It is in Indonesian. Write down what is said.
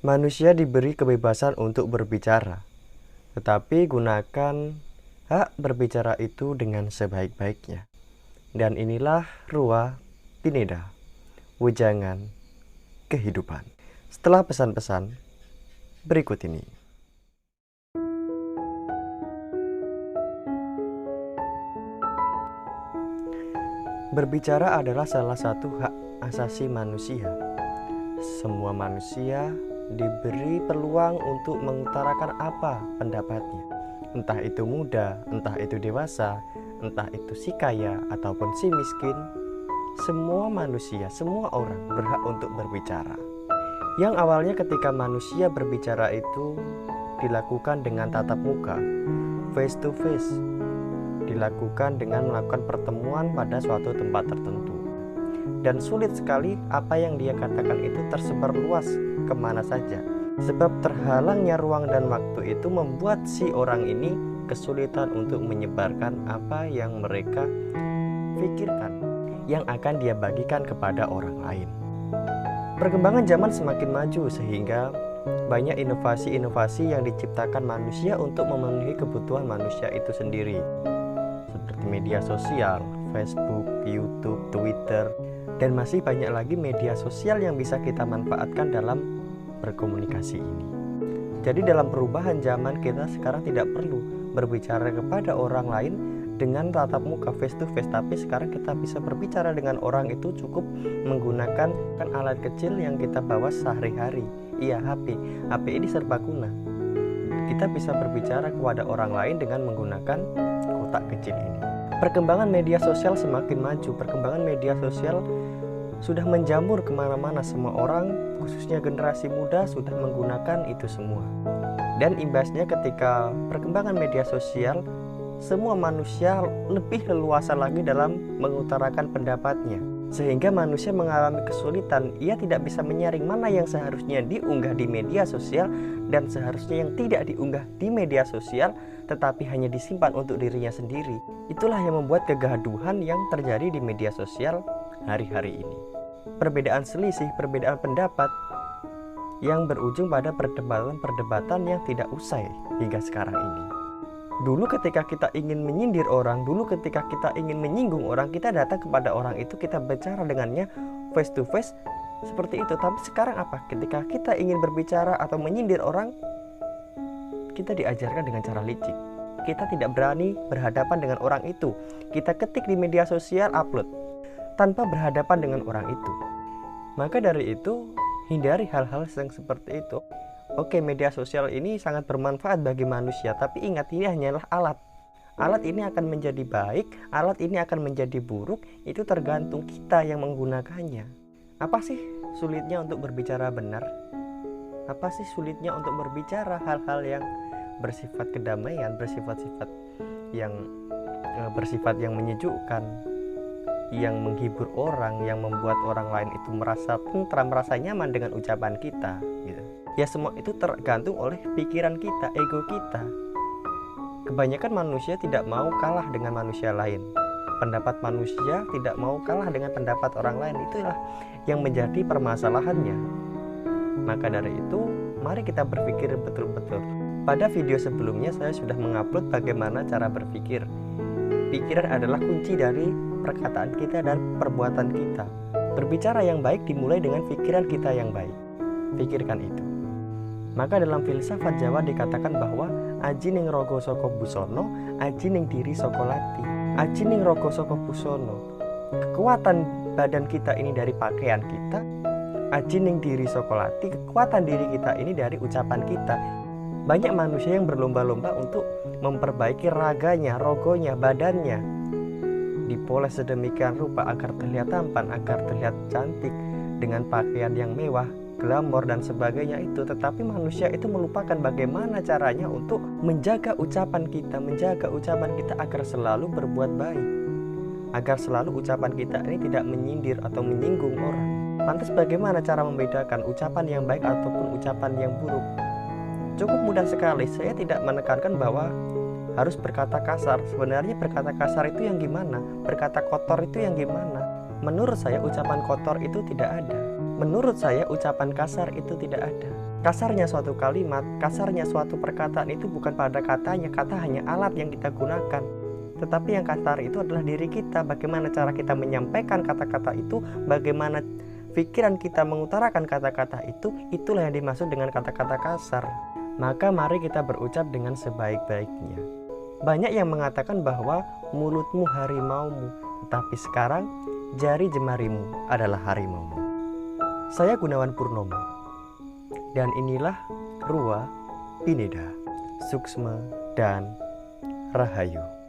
Manusia diberi kebebasan untuk berbicara, tetapi gunakan hak berbicara itu dengan sebaik-baiknya. Dan inilah Ruwa Pineda, Wejangan Kehidupan. Setelah pesan-pesan berikut ini. Berbicara adalah salah satu hak asasi manusia. Semua manusia diberi peluang untuk mengutarakan apa pendapatnya. Entah itu muda, entah itu dewasa, entah itu si kaya ataupun si miskin. Semua manusia, semua orang berhak untuk berbicara. Yang awalnya ketika manusia berbicara itu dilakukan dengan tatap muka, face to face, dilakukan dengan melakukan pertemuan pada suatu tempat tertentu. Dan sulit sekali apa yang dia katakan itu tersebar luas kemana saja. Sebab terhalangnya ruang dan waktu itu membuat si orang ini kesulitan untuk menyebarkan apa yang mereka pikirkan, yang akan dia bagikan kepada orang lain. Perkembangan zaman semakin maju sehingga banyak inovasi-inovasi yang diciptakan manusia untuk memenuhi kebutuhan manusia itu sendiri. Seperti media sosial, Facebook, YouTube, Twitter, dan masih banyak lagi media sosial yang bisa kita manfaatkan dalam berkomunikasi ini. Jadi dalam perubahan zaman kita sekarang tidak perlu berbicara kepada orang lain dengan tatap muka face to face, tapi sekarang kita bisa berbicara dengan orang itu cukup menggunakan alat kecil yang kita bawa sehari-hari. Iya, HP. HP ini serbaguna. Kita bisa berbicara kepada orang lain dengan menggunakan kotak kecil ini. Perkembangan media sosial semakin maju. Perkembangan media sosial sudah menjamur kemana-mana. Semua orang, khususnya generasi muda, sudah menggunakan itu semua. Dan imbasnya ketika perkembangan media sosial, semua manusia lebih leluasa lagi dalam mengutarakan pendapatnya. Sehingga manusia mengalami kesulitan. Ia tidak bisa menyaring mana yang seharusnya diunggah di media sosial dan seharusnya yang tidak diunggah di media sosial, tetapi hanya disimpan untuk dirinya sendiri. Itulah yang membuat kegaduhan yang terjadi di media sosial hari-hari ini. Perbedaan selisih, perbedaan pendapat yang berujung pada perdebatan-perdebatan yang tidak usai hingga sekarang ini. Dulu ketika kita ingin menyindir orang, dulu ketika kita ingin menyinggung orang, kita datang kepada orang itu, kita bicara dengannya face to face seperti itu. Tapi sekarang apa? Ketika kita ingin berbicara atau menyindir orang, kita diajarkan dengan cara licik. Kita tidak berani berhadapan dengan orang itu. Kita ketik di media sosial, upload tanpa berhadapan dengan orang itu. Maka dari itu, hindari hal-hal yang seperti itu. Oke, media sosial ini sangat bermanfaat bagi manusia, tapi ingat, ini hanyalah alat. Alat ini akan menjadi baik, alat ini akan menjadi buruk, itu tergantung kita yang menggunakannya. Apa sih sulitnya untuk berbicara benar? Apa sih sulitnya untuk berbicara hal-hal yang bersifat kedamaian, bersifat yang menyejukkan, yang menghibur orang, yang membuat orang lain itu merasa tentram, merasa nyaman dengan ucapan kita, gitu. Ya semua itu tergantung oleh pikiran kita, ego kita. Kebanyakan manusia tidak mau kalah dengan manusia lain. Pendapat manusia tidak mau kalah dengan pendapat orang lain. Itulah yang menjadi permasalahannya. Maka dari itu, mari kita berpikir betul-betul. Pada video sebelumnya saya sudah mengupload bagaimana cara berpikir. Pikiran adalah kunci dari perkataan kita dan perbuatan kita. Berbicara yang baik dimulai dengan pikiran kita yang baik. Pikirkan itu. Maka dalam filsafat Jawa dikatakan bahwa aji ning rogo saka busono, aji ning diri saka lati. Aji ning rogo saka busono, kekuatan badan kita ini dari pakaian kita. Aji ning diri saka lati, kekuatan diri kita ini dari ucapan kita. Banyak manusia yang berlomba-lomba untuk memperbaiki raganya, rogonya, badannya, dipoles sedemikian rupa agar terlihat tampan, agar terlihat cantik dengan pakaian yang mewah, glamor dan sebagainya itu. Tetapi manusia itu melupakan bagaimana caranya untuk menjaga ucapan kita agar selalu berbuat baik, agar selalu ucapan kita ini tidak menyindir atau menyinggung orang. Lantas bagaimana cara membedakan ucapan yang baik ataupun ucapan yang buruk? Cukup mudah sekali. Saya tidak menekankan bahwa harus berkata kasar. Sebenarnya berkata kasar itu yang gimana? Berkata kotor itu yang gimana? Menurut saya ucapan kotor itu tidak ada. Menurut saya ucapan kasar itu tidak ada. Kasarnya suatu kalimat, kasarnya suatu perkataan itu bukan pada katanya, kata hanya alat yang kita gunakan. Tetapi yang kasar itu adalah diri kita, bagaimana cara kita menyampaikan kata-kata itu, bagaimana pikiran kita mengutarakan kata-kata itu, itulah yang dimaksud dengan kata-kata kasar. Maka mari kita berucap dengan sebaik-baiknya. Banyak yang mengatakan bahwa mulutmu harimaumu, tetapi sekarang jari jemarimu adalah harimaumu. Saya Gunawan Purnomo, dan inilah Ruwa Pinida, Suksma dan Rahayu.